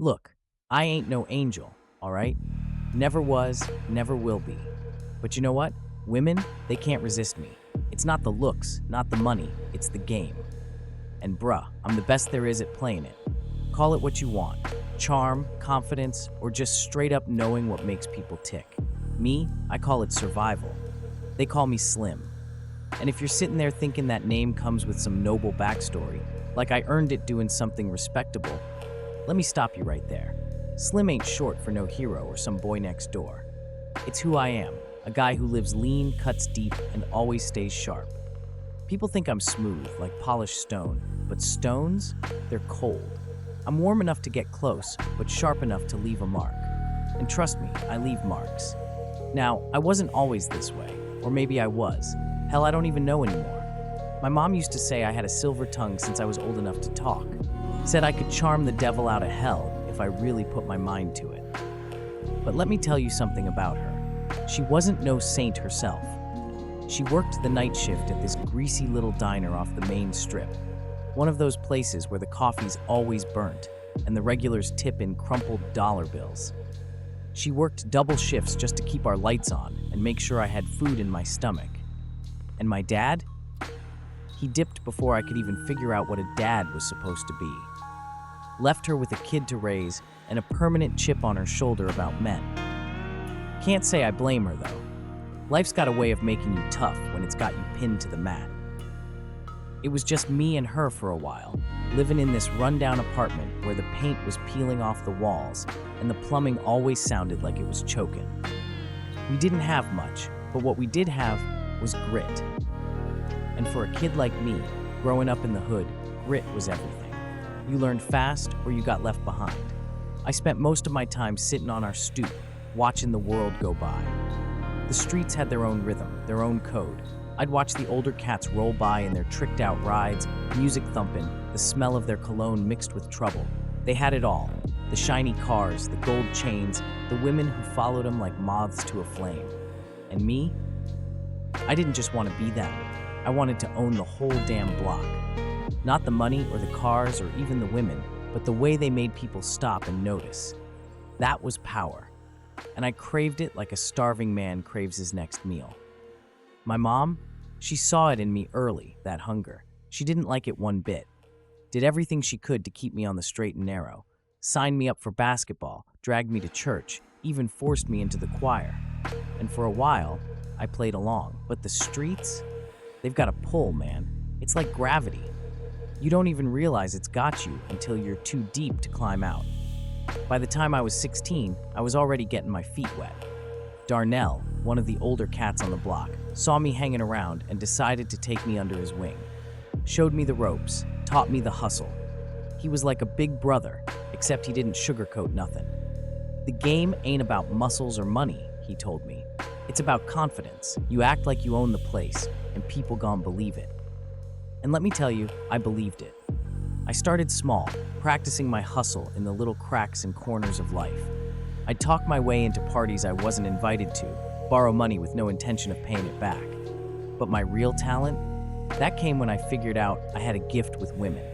Look, I ain't no angel, all right? Never was, never will be. But you know what? Women, they can't resist me. It's not the looks, not the money, it's the game. And bruh, I'm the best there is at playing it. Call it what you want. Charm, confidence, or just straight up knowing what makes people tick. Me, I call it survival. They call me Slim. And if you're sitting there thinking that name comes with some noble backstory, like I earned it doing something respectable, let me stop you right there. Slim ain't short for no hero or some boy next door. It's who I am, a guy who lives lean, cuts deep, and always stays sharp. People think I'm smooth, like polished stone, but stones, they're cold. I'm warm enough to get close, but sharp enough to leave a mark. And trust me, I leave marks. Now, I wasn't always this way, or maybe I was. Hell, I don't even know anymore. My mom used to say I had a silver tongue since I was old enough to talk. Said I could charm the devil out of hell if I really put my mind to it. But let me tell you something about her. She wasn't no saint herself. She worked the night shift at this greasy little diner off the main strip. One of those places where the coffee's always burnt and the regulars tip in crumpled dollar bills. She worked double shifts just to keep our lights on and make sure I had food in my stomach. And my dad? He dipped before I could even figure out what a dad was supposed to be. Left her with a kid to raise and a permanent chip on her shoulder about men. Can't say I blame her, though. Life's got a way of making you tough when it's got you pinned to the mat. It was just me and her for a while, living in this rundown apartment where the paint was peeling off the walls and the plumbing always sounded like it was choking. We didn't have much, but what we did have was grit. And for a kid like me, growing up in the hood, grit was everything. You learned fast or you got left behind. I spent most of my time sitting on our stoop, watching the world go by. The streets had their own rhythm, their own code. I'd watch the older cats roll by in their tricked-out rides, music thumping, the smell of their cologne mixed with trouble. They had it all. The shiny cars, the gold chains, the women who followed them like moths to a flame. And me? I didn't just want to be them. I wanted to own the whole damn block. Not the money or the cars or even the women, but the way they made people stop and notice. That was power. And I craved it like a starving man craves his next meal. My mom, she saw it in me early, that hunger. She didn't like it one bit. Did everything she could to keep me on the straight and narrow. Signed me up for basketball, dragged me to church, even forced me into the choir. And for a while, I played along. But the streets, they've got a pull, man. It's like gravity. You don't even realize it's got you until you're too deep to climb out. By the time I was 16, I was already getting my feet wet. Darnell, one of the older cats on the block, saw me hanging around and decided to take me under his wing. Showed me the ropes, taught me the hustle. He was like a big brother, except he didn't sugarcoat nothing. The game ain't about muscles or money, he told me. It's about confidence. You act like you own the place, and people gon' believe it. And let me tell you, I believed it. I started small, practicing my hustle in the little cracks and corners of life. I'd talk my way into parties I wasn't invited to, borrow money with no intention of paying it back. But my real talent, that came when I figured out I had a gift with women.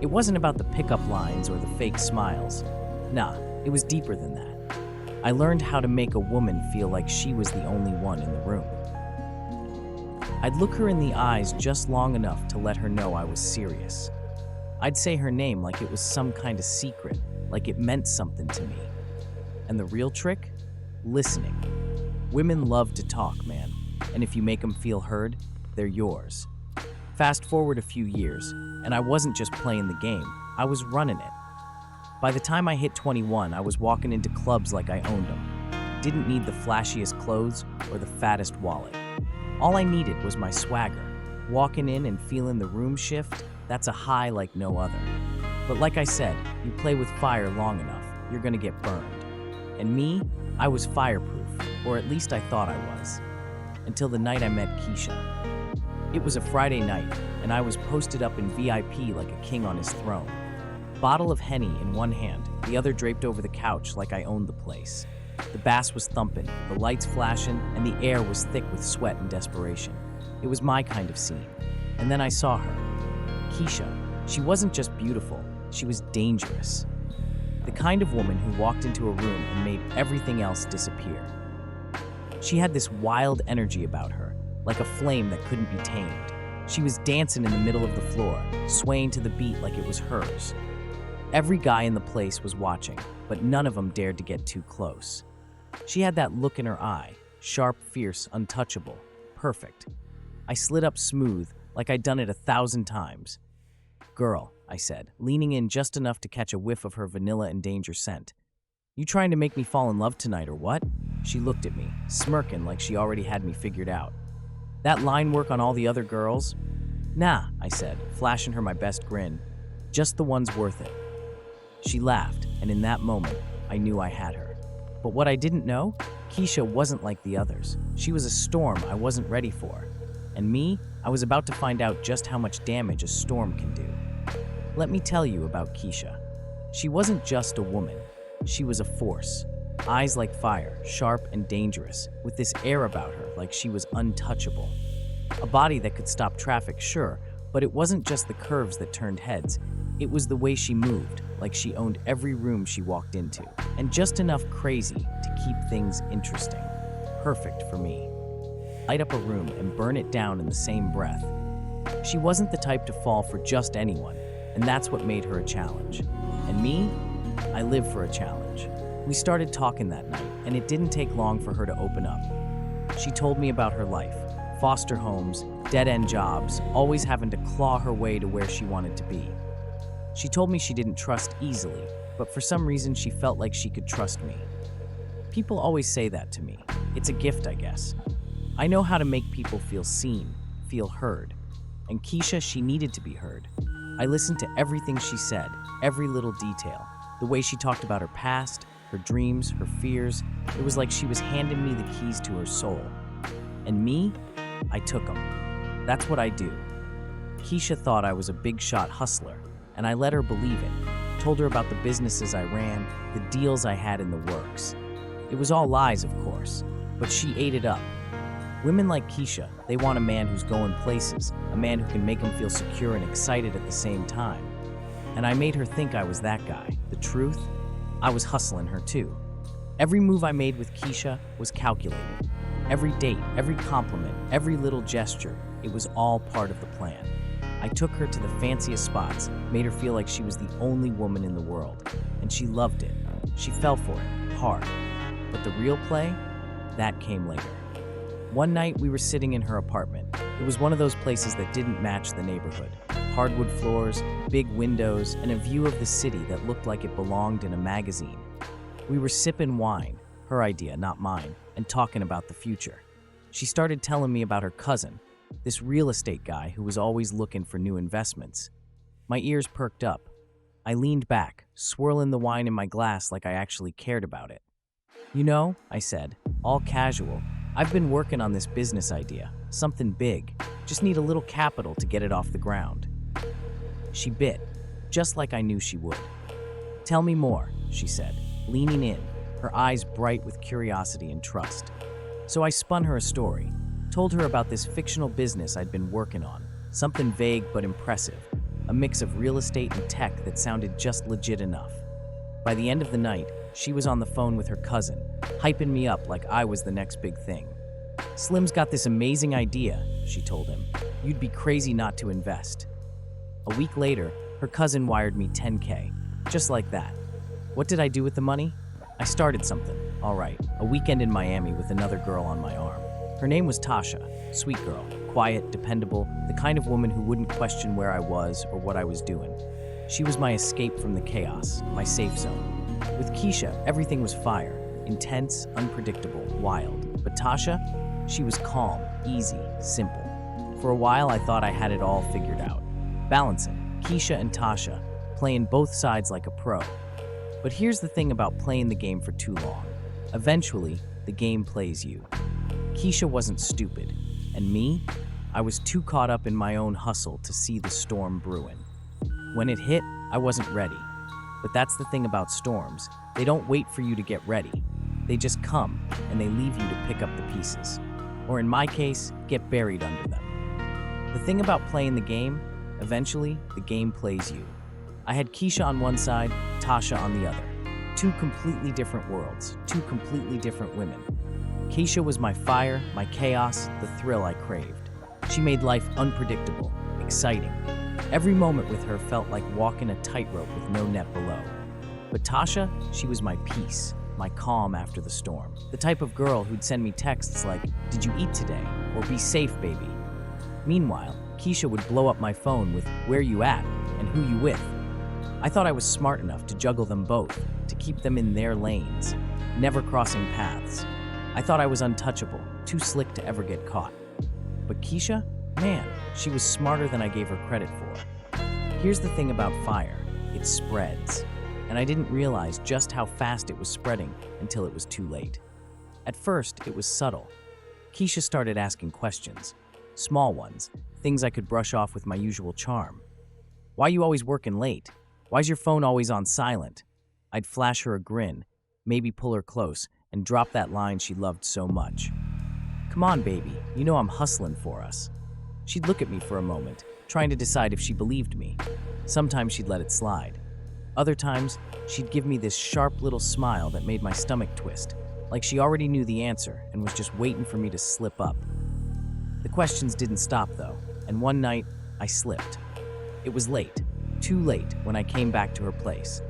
It wasn't about the pickup lines or the fake smiles. Nah, it was deeper than that. I learned how to make a woman feel like she was the only one in the room. I'd look her in the eyes just long enough to let her know I was serious. I'd say her name like it was some kind of secret, like it meant something to me. And the real trick? Listening. Women love to talk, man. And if you make them feel heard, they're yours. Fast forward a few years, and I wasn't just playing the game, I was running it. By the time I hit 21, I was walking into clubs like I owned them. Didn't need the flashiest clothes or the fattest wallet. All I needed was my swagger. Walking in and feeling the room shift, that's a high like no other. But like I said, you play with fire long enough, you're gonna get burned. And me, I was fireproof, or at least I thought I was. Until the night I met Keisha. It was a Friday night, and I was posted up in VIP like a king on his throne. Bottle of Henny in one hand, the other draped over the couch like I owned the place. The bass was thumping, the lights flashing, and the air was thick with sweat and desperation. It was my kind of scene. And then I saw her. Keisha. She wasn't just beautiful, she was dangerous. The kind of woman who walked into a room and made everything else disappear. She had this wild energy about her, like a flame that couldn't be tamed. She was dancing in the middle of the floor, swaying to the beat like it was hers. Every guy in the place was watching, but none of them dared to get too close. She had that look in her eye, sharp, fierce, untouchable, perfect. I slid up smooth, like I'd done it 1,000 times. "Girl," I said, leaning in just enough to catch a whiff of her vanilla and danger scent. "You trying to make me fall in love tonight or what?" She looked at me, smirking like she already had me figured out. "That line work on all the other girls?" "Nah," I said, flashing her my best grin. "Just the ones worth it." She laughed, and in that moment, I knew I had her. But what I didn't know? Keisha wasn't like the others. She was a storm I wasn't ready for. And me, I was about to find out just how much damage a storm can do. Let me tell you about Keisha. She wasn't just a woman. She was a force. Eyes like fire, sharp and dangerous, with this air about her like she was untouchable. A body that could stop traffic, sure, but it wasn't just the curves that turned heads. It was the way she moved, like she owned every room she walked into, and just enough crazy to keep things interesting. Perfect for me. Light up a room and burn it down in the same breath. She wasn't the type to fall for just anyone, and that's what made her a challenge. And me, I live for a challenge. We started talking that night, and it didn't take long for her to open up. She told me about her life, foster homes, dead-end jobs, always having to claw her way to where she wanted to be. She told me she didn't trust easily, but for some reason she felt like she could trust me. People always say that to me. It's a gift, I guess. I know how to make people feel seen, feel heard. And Keisha, she needed to be heard. I listened to everything she said, every little detail. The way she talked about her past, her dreams, her fears. It was like she was handing me the keys to her soul. And me, I took them. That's what I do. Keisha thought I was a big shot hustler, and I let her believe it. Told her about the businesses I ran, the deals I had in the works. It was all lies, of course, but she ate it up. Women like Keisha, they want a man who's going places, a man who can make them feel secure and excited at the same time. And I made her think I was that guy. The truth? I was hustling her too. Every move I made with Keisha was calculated. Every date, every compliment, every little gesture, it was all part of the plan. I took her to the fanciest spots, made her feel like she was the only woman in the world, and she loved it. She fell for it, hard. But the real play? That came later. One night, we were sitting in her apartment. It was one of those places that didn't match the neighborhood. Hardwood floors, big windows, and a view of the city that looked like it belonged in a magazine. We were sipping wine, her idea, not mine, and talking about the future. She started telling me about her cousin, this real estate guy who was always looking for new investments. My ears perked up. I leaned back, swirling the wine in my glass like I actually cared about it. "You know," I said, all casual, "I've been working on this business idea, something big. Just need a little capital to get it off the ground." She bit, just like I knew she would. "Tell me more," she said, leaning in, her eyes bright with curiosity and trust. So I spun her a story, told her about this fictional business I'd been working on, something vague but impressive, a mix of real estate and tech that sounded just legit enough. By the end of the night, she was on the phone with her cousin, hyping me up like I was the next big thing. "Slim's got this amazing idea," she told him. "You'd be crazy not to invest." A week later, her cousin wired me $10K, just like that. What did I do with the money? I started something, all right, a weekend in Miami with another girl on my arm. Her name was Tasha, sweet girl, quiet, dependable, the kind of woman who wouldn't question where I was or what I was doing. She was my escape from the chaos, my safe zone. With Keisha, everything was fire, intense, unpredictable, wild. But Tasha, she was calm, easy, simple. For a while, I thought I had it all figured out. Balancing Keisha and Tasha, playing both sides like a pro. But here's the thing about playing the game for too long. Eventually, the game plays you. Keisha wasn't stupid, and me, I was too caught up in my own hustle to see the storm brewing. When it hit, I wasn't ready. But that's the thing about storms. They don't wait for you to get ready. They just come, and they leave you to pick up the pieces. Or in my case, get buried under them. The thing about playing the game, eventually, the game plays you. I had Keisha on one side, Tasha on the other. Two completely different worlds, two completely different women. Keisha was my fire, my chaos, the thrill I craved. She made life unpredictable, exciting. Every moment with her felt like walking a tightrope with no net below. But Tasha, she was my peace, my calm after the storm. The type of girl who'd send me texts like, "Did you eat today?" or "Be safe, baby." Meanwhile, Keisha would blow up my phone with, "Where you at?" and "Who you with?" I thought I was smart enough to juggle them both, to keep them in their lanes, never crossing paths. I thought I was untouchable, too slick to ever get caught. But Keisha, man, she was smarter than I gave her credit for. Here's the thing about fire, it spreads. And I didn't realize just how fast it was spreading until it was too late. At first, it was subtle. Keisha started asking questions, small ones, things I could brush off with my usual charm. "Why you always working late? Why's your phone always on silent?" I'd flash her a grin, maybe pull her close, and drop that line she loved so much. "Come on, baby, you know I'm hustling for us." She'd look at me for a moment, trying to decide if she believed me. Sometimes she'd let it slide. Other times, she'd give me this sharp little smile that made my stomach twist, like she already knew the answer and was just waiting for me to slip up. The questions didn't stop, though, and one night, I slipped. It was late, too late, when I came back to her place.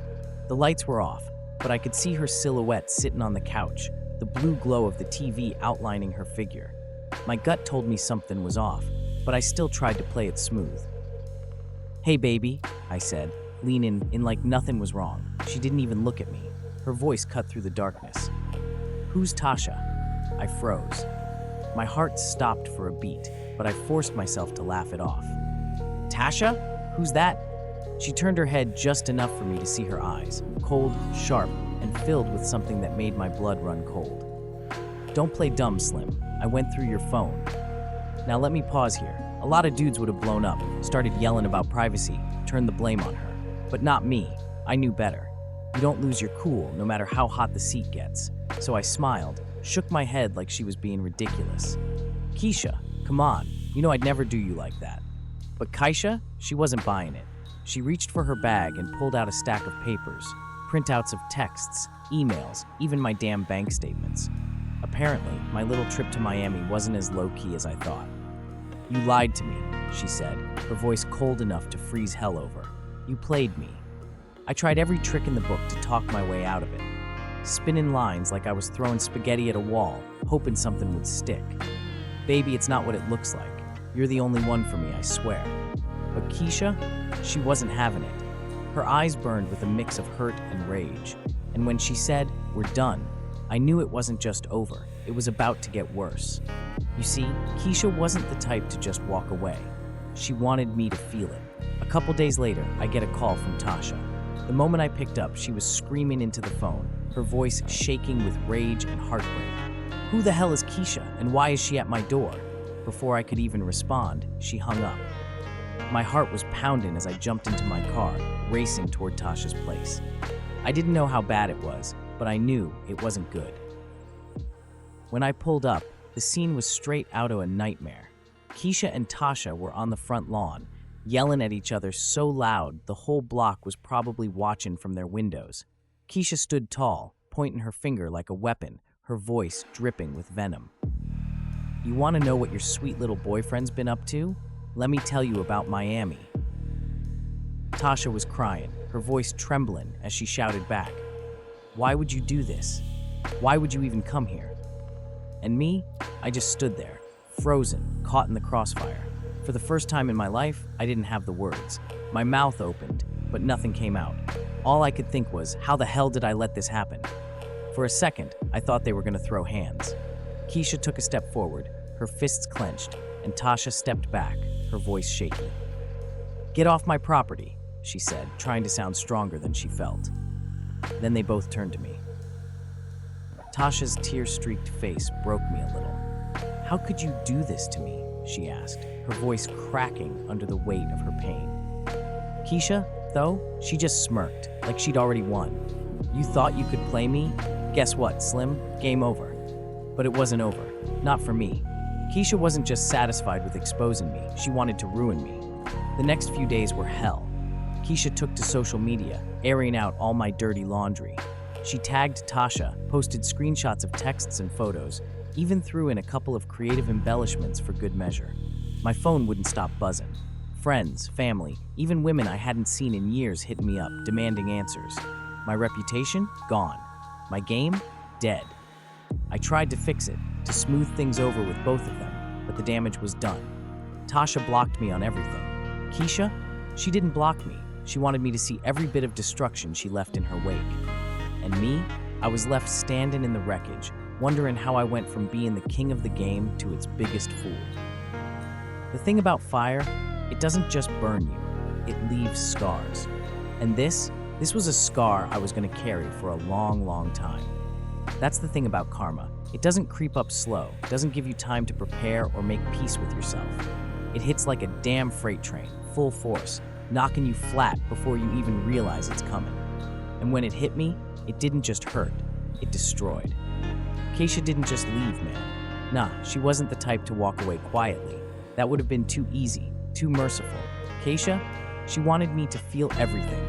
The lights were off, but I could see her silhouette sitting on the couch, the blue glow of the TV outlining her figure. My gut told me something was off, but I still tried to play it smooth. "Hey, baby," I said, leaning in like nothing was wrong. She didn't even look at me. Her voice cut through the darkness. "Who's Tasha?" I froze. My heart stopped for a beat, but I forced myself to laugh it off. "Tasha? Who's that?" She turned her head just enough for me to see her eyes, cold, sharp, and filled with something that made my blood run cold. "Don't play dumb, Slim. I went through your phone." Now let me pause here. A lot of dudes would have blown up, started yelling about privacy, turned the blame on her. But not me. I knew better. You don't lose your cool, no matter how hot the seat gets. So I smiled, shook my head like she was being ridiculous. "Keisha, come on. You know I'd never do you like that." But Keisha, she wasn't buying it. She reached for her bag and pulled out a stack of papers, printouts of texts, emails, even my damn bank statements. Apparently, my little trip to Miami wasn't as low-key as I thought. "You lied to me," she said, her voice cold enough to freeze hell over. "You played me." I tried every trick in the book to talk my way out of it, spinning lines like I was throwing spaghetti at a wall, hoping something would stick. "Baby, it's not what it looks like. You're the only one for me, I swear." But Keisha, she wasn't having it. Her eyes burned with a mix of hurt and rage. And when she said, "We're done," I knew it wasn't just over. It was about to get worse. You see, Keisha wasn't the type to just walk away. She wanted me to feel it. A couple days later, I get a call from Tasha. The moment I picked up, she was screaming into the phone, her voice shaking with rage and heartbreak. "Who the hell is Keisha, and why is she at my door?" Before I could even respond, she hung up. My heart was pounding as I jumped into my car, racing toward Tasha's place. I didn't know how bad it was, but I knew it wasn't good. When I pulled up, the scene was straight out of a nightmare. Keisha and Tasha were on the front lawn, yelling at each other so loud the whole block was probably watching from their windows. Keisha stood tall, pointing her finger like a weapon, her voice dripping with venom. "You want to know what your sweet little boyfriend's been up to? Let me tell you about Miami." Tasha was crying, her voice trembling as she shouted back, "Why would you do this? Why would you even come here?" And me, I just stood there, frozen, caught in the crossfire. For the first time in my life, I didn't have the words. My mouth opened, but nothing came out. All I could think was, how the hell did I let this happen? For a second, I thought they were going to throw hands. Keisha took a step forward, her fists clenched, and Tasha stepped back, her voice shaky. "Get off my property," she said, trying to sound stronger than she felt. Then they both turned to me. Tasha's tear-streaked face broke me a little. "How could you do this to me?" she asked, her voice cracking under the weight of her pain. Keisha, though, she just smirked, like she'd already won. "You thought you could play me? Guess what, Slim? Game over." But it wasn't over. Not for me. Keisha wasn't just satisfied with exposing me, she wanted to ruin me. The next few days were hell. Keisha took to social media, airing out all my dirty laundry. She tagged Tasha, posted screenshots of texts and photos, even threw in a couple of creative embellishments for good measure. My phone wouldn't stop buzzing. Friends, family, even women I hadn't seen in years hit me up, demanding answers. My reputation? Gone. My game? Dead. I tried to fix it, to smooth things over with both of them, but the damage was done. Tasha blocked me on everything. Keisha? She didn't block me. She wanted me to see every bit of destruction she left in her wake. And me? I was left standing in the wreckage, wondering how I went from being the king of the game to its biggest fool. The thing about fire, it doesn't just burn you, it leaves scars. And this was a scar I was going to carry for a long, long time. That's the thing about karma. It doesn't creep up slow, doesn't give you time to prepare or make peace with yourself. It hits like a damn freight train, full force, knocking you flat before you even realize it's coming. And when it hit me, it didn't just hurt, it destroyed. Keisha didn't just leave, man. Nah, she wasn't the type to walk away quietly. That would have been too easy, too merciful. Keisha, she wanted me to feel everything.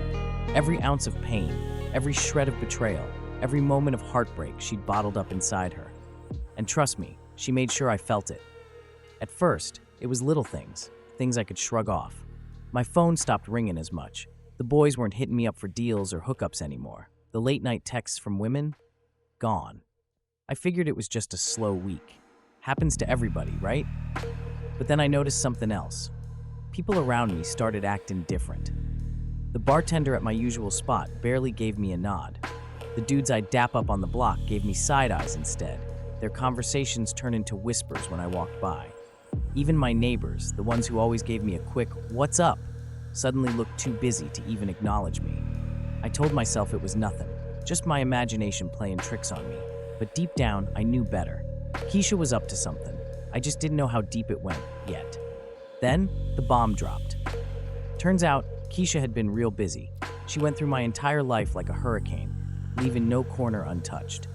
Every ounce of pain, every shred of betrayal, every moment of heartbreak she'd bottled up inside her. And trust me, she made sure I felt it. At first, it was little things, things I could shrug off. My phone stopped ringing as much. The boys weren't hitting me up for deals or hookups anymore. The late-night texts from women? Gone. I figured it was just a slow week. Happens to everybody, right? But then I noticed something else. People around me started acting different. The bartender at my usual spot barely gave me a nod. The dudes I'd dap up on the block gave me side eyes instead. Their conversations turned into whispers when I walked by. Even my neighbors, the ones who always gave me a quick, "What's up?" suddenly looked too busy to even acknowledge me. I told myself it was nothing, just my imagination playing tricks on me. But deep down, I knew better. Keisha was up to something. I just didn't know how deep it went yet. Then, the bomb dropped. Turns out, Keisha had been real busy. She went through my entire life like a hurricane, leaving no corner untouched.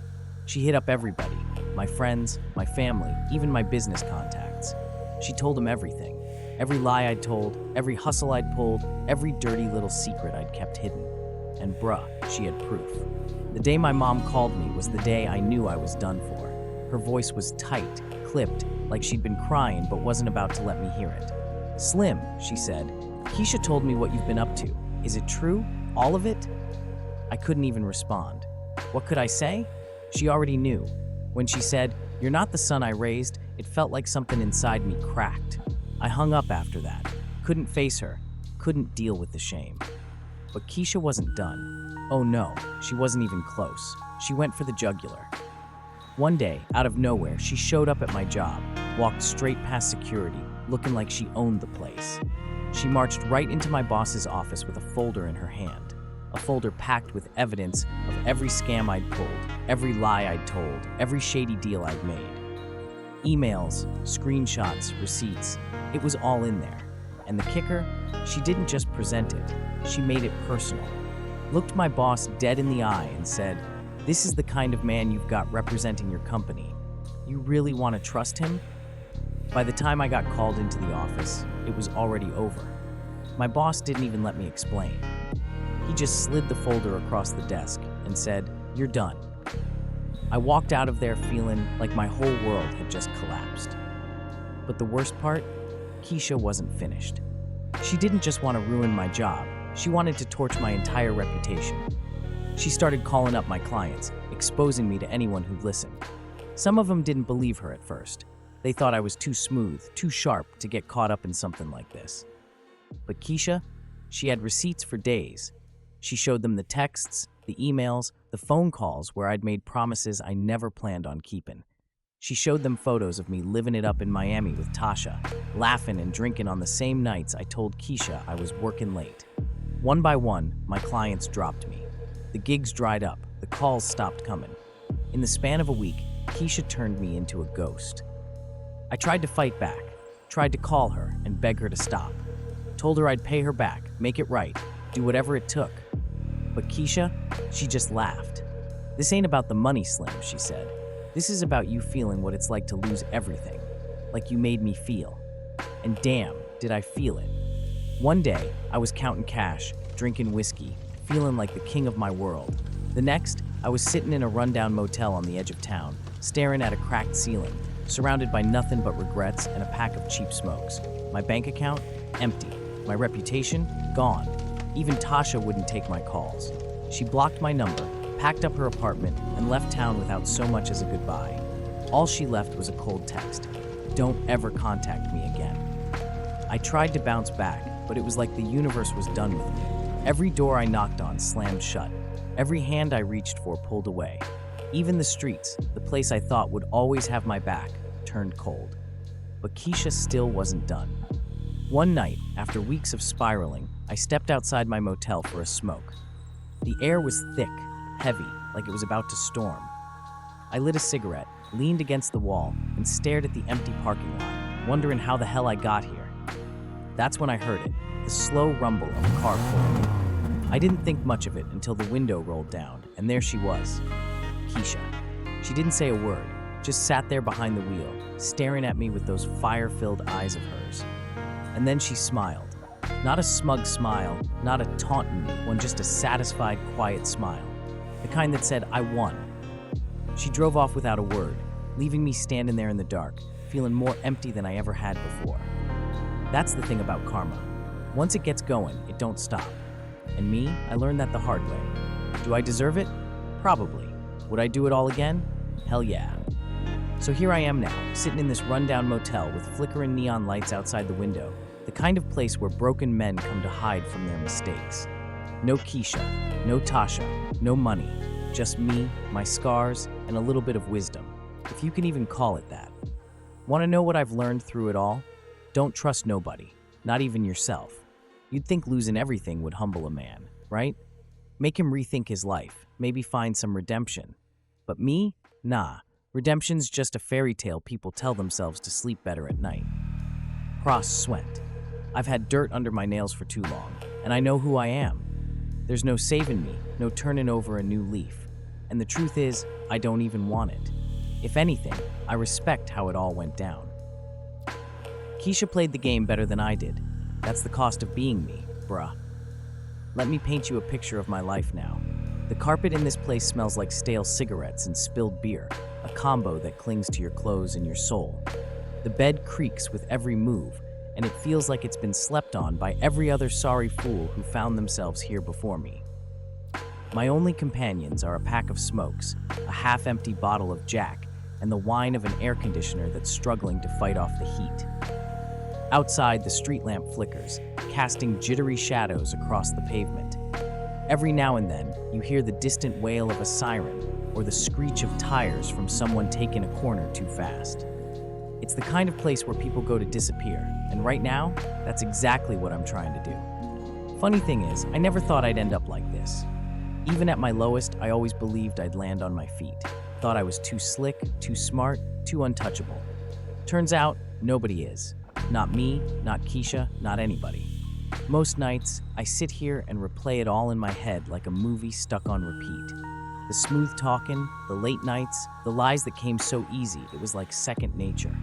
She hit up everybody, my friends, my family, even my business contacts. She told them everything. Every lie I'd told, every hustle I'd pulled, every dirty little secret I'd kept hidden. And bruh, she had proof. The day my mom called me was the day I knew I was done for. Her voice was tight, clipped, like she'd been crying but wasn't about to let me hear it. "Slim," she said, "Keisha told me what you've been up to. Is it true? All of it?" I couldn't even respond. What could I say? She already knew. When she said, "You're not the son I raised," it felt like something inside me cracked. I hung up after that. Couldn't face her. Couldn't deal with the shame. But Keisha wasn't done. Oh no, she wasn't even close. She went for the jugular. One day, out of nowhere, she showed up at my job, walked straight past security, looking like she owned the place. She marched right into my boss's office with a folder in her hand. A folder packed with evidence of every scam I'd pulled, every lie I'd told, every shady deal I'd made. Emails, screenshots, receipts, it was all in there. And the kicker, she didn't just present it, she made it personal. Looked my boss dead in the eye and said, "This is the kind of man you've got representing your company. You really want to trust him?" By the time I got called into the office, it was already over. My boss didn't even let me explain. He just slid the folder across the desk and said, "You're done." I walked out of there feeling like my whole world had just collapsed. But the worst part, Keisha wasn't finished. She didn't just want to ruin my job, she wanted to torch my entire reputation. She started calling up my clients, exposing me to anyone who'd listen. Some of them didn't believe her at first. They thought I was too smooth, too sharp to get caught up in something like this. But Keisha, she had receipts for days. She showed them the texts, the emails, the phone calls where I'd made promises I never planned on keeping. She showed them photos of me living it up in Miami with Tasha, laughing and drinking on the same nights I told Keisha I was working late. One by one, my clients dropped me. The gigs dried up, the calls stopped coming. In the span of a week, Keisha turned me into a ghost. I tried to fight back, tried to call her and beg her to stop. Told her I'd pay her back, make it right, do whatever it took. But Keisha, she just laughed. "This ain't about the money, Slim," she said. "This is about you feeling what it's like to lose everything, like you made me feel." And damn, did I feel it. One day, I was counting cash, drinking whiskey, feeling like the king of my world. The next, I was sitting in a rundown motel on the edge of town, staring at a cracked ceiling, surrounded by nothing but regrets and a pack of cheap smokes. My bank account? Empty. My reputation? Gone. Even Tasha wouldn't take my calls. She blocked my number, packed up her apartment, and left town without so much as a goodbye. All she left was a cold text. Don't ever contact me again. I tried to bounce back, but it was like the universe was done with me. Every door I knocked on slammed shut. Every hand I reached for pulled away. Even the streets, the place I thought would always have my back, turned cold. But Keisha still wasn't done. One night, after weeks of spiraling, I stepped outside my motel for a smoke. The air was thick, heavy, like it was about to storm. I lit a cigarette, leaned against the wall, and stared at the empty parking lot, wondering how the hell I got here. That's when I heard it, the slow rumble of a car pulling in. I didn't think much of it until the window rolled down, and there she was, Keisha. She didn't say a word, just sat there behind the wheel, staring at me with those fire-filled eyes of hers. And then she smiled. Not a smug smile, not a taunting one, just a satisfied, quiet smile. The kind that said, I won. She drove off without a word, leaving me standing there in the dark, feeling more empty than I ever had before. That's the thing about karma. Once it gets going, it don't stop. And me, I learned that the hard way. Do I deserve it? Probably. Would I do it all again? Hell yeah. So here I am now, sitting in this rundown motel with flickering neon lights outside the window, the kind of place where broken men come to hide from their mistakes. No Keisha, no Tasha, no money, just me, my scars, and a little bit of wisdom, if you can even call it that. Want to know what I've learned through it all? Don't trust nobody, not even yourself. You'd think losing everything would humble a man, right? Make him rethink his life, maybe find some redemption. But me? Nah. Redemption's just a fairy tale people tell themselves to sleep better at night. Cross Swent. I've had dirt under my nails for too long, and I know who I am. There's no saving me, no turning over a new leaf. And the truth is, I don't even want it. If anything, I respect how it all went down. Keisha played the game better than I did. That's the cost of being me, bruh. Let me paint you a picture of my life now. The carpet in this place smells like stale cigarettes and spilled beer, a combo that clings to your clothes and your soul. The bed creaks with every move, and it feels like it's been slept on by every other sorry fool who found themselves here before me. My only companions are a pack of smokes, a half-empty bottle of Jack, and the whine of an air conditioner that's struggling to fight off the heat. Outside, the street lamp flickers, casting jittery shadows across the pavement. Every now and then, you hear the distant wail of a siren or the screech of tires from someone taking a corner too fast. It's the kind of place where people go to disappear, and right now, that's exactly what I'm trying to do. Funny thing is, I never thought I'd end up like this. Even at my lowest, I always believed I'd land on my feet. Thought I was too slick, too smart, too untouchable. Turns out, nobody is. Not me, not Keisha, not anybody. Most nights, I sit here and replay it all in my head like a movie stuck on repeat. The smooth talking, the late nights, the lies that came so easy it was like second nature.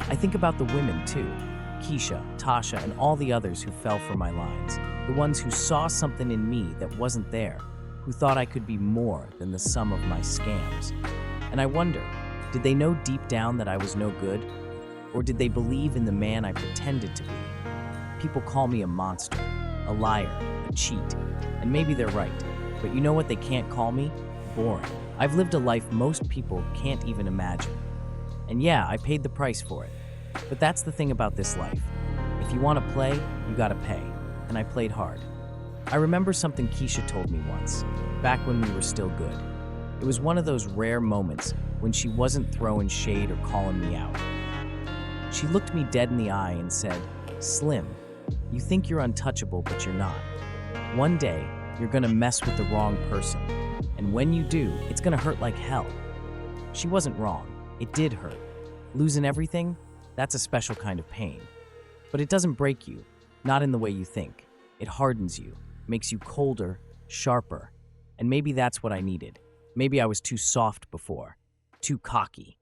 I think about the women too, Keisha, Tasha, and all the others who fell for my lines. The ones who saw something in me that wasn't there, who thought I could be more than the sum of my scams. And I wonder, did they know deep down that I was no good? Or did they believe in the man I pretended to be? People call me a monster, a liar, a cheat, and maybe they're right. But you know what they can't call me? Boring. I've lived a life most people can't even imagine. And yeah, I paid the price for it. But that's the thing about this life. If you want to play, you gotta pay. And I played hard. I remember something Keisha told me once, back when we were still good. It was one of those rare moments when she wasn't throwing shade or calling me out. She looked me dead in the eye and said, "Slim, you think you're untouchable, but you're not. One day, you're gonna mess with the wrong person. And when you do, it's gonna hurt like hell." She wasn't wrong. It did hurt. Losing everything, that's a special kind of pain. But it doesn't break you, not in the way you think. It hardens you, makes you colder, sharper. And maybe that's what I needed. Maybe I was too soft before, too cocky.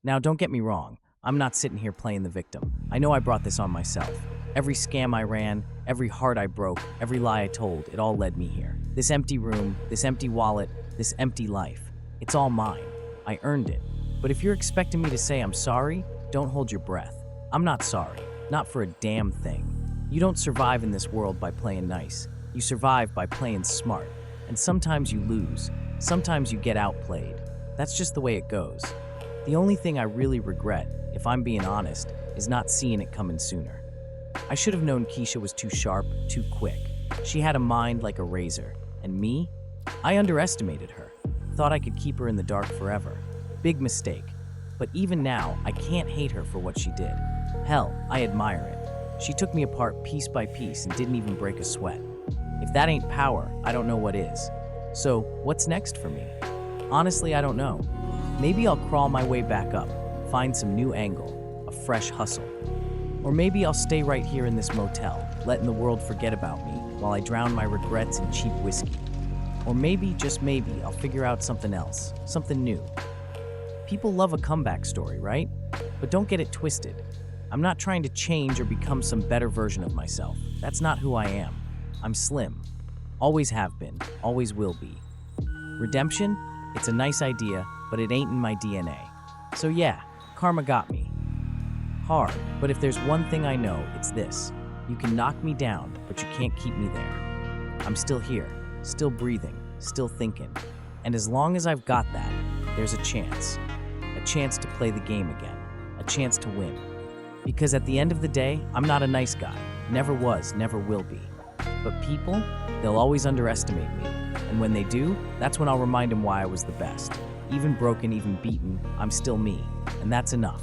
Now, don't get me wrong. I'm not sitting here playing the victim. I know I brought this on myself. Every scam I ran, every heart I broke, every lie I told, it all led me here. This empty room, this empty wallet, this empty life. It's all mine. I earned it. But if you're expecting me to say I'm sorry, don't hold your breath. I'm not sorry. Not for a damn thing. You don't survive in this world by playing nice. You survive by playing smart. And sometimes you lose. Sometimes you get outplayed. That's just the way it goes. The only thing I really regret, if I'm being honest, is not seeing it coming sooner. I should have known Keisha was too sharp, too quick. She had a mind like a razor. And me? I underestimated her. Thought I could keep her in the dark forever. Big mistake. But even now, I can't hate her for what she did. Hell, I admire it. She took me apart piece by piece and didn't even break a sweat. If that ain't power, I don't know what is. So, what's next for me? Honestly, I don't know. Maybe I'll crawl my way back up, find some new angle, a fresh hustle. Or maybe I'll stay right here in this motel, letting the world forget about me while I drown my regrets in cheap whiskey. Or maybe, just maybe, I'll figure out something else, something new. People love a comeback story, right? But don't get it twisted. I'm not trying to change or become some better version of myself. That's not who I am. I'm Slim. Always have been, always will be. Redemption? It's a nice idea, but it ain't in my DNA. So yeah, karma got me. Hard, but if there's one thing I know, it's this. You can knock me down, but you can't keep me there. I'm still here, still breathing, still thinking. And as long as I've got that, there's a chance. A chance to play the game again. A chance to win. Because at the end of the day, I'm not a nice guy. Never was, never will be. But people, they'll always underestimate me. And when they do, that's when I'll remind them why I was the best. Even broken, even beaten, I'm still me. And that's enough.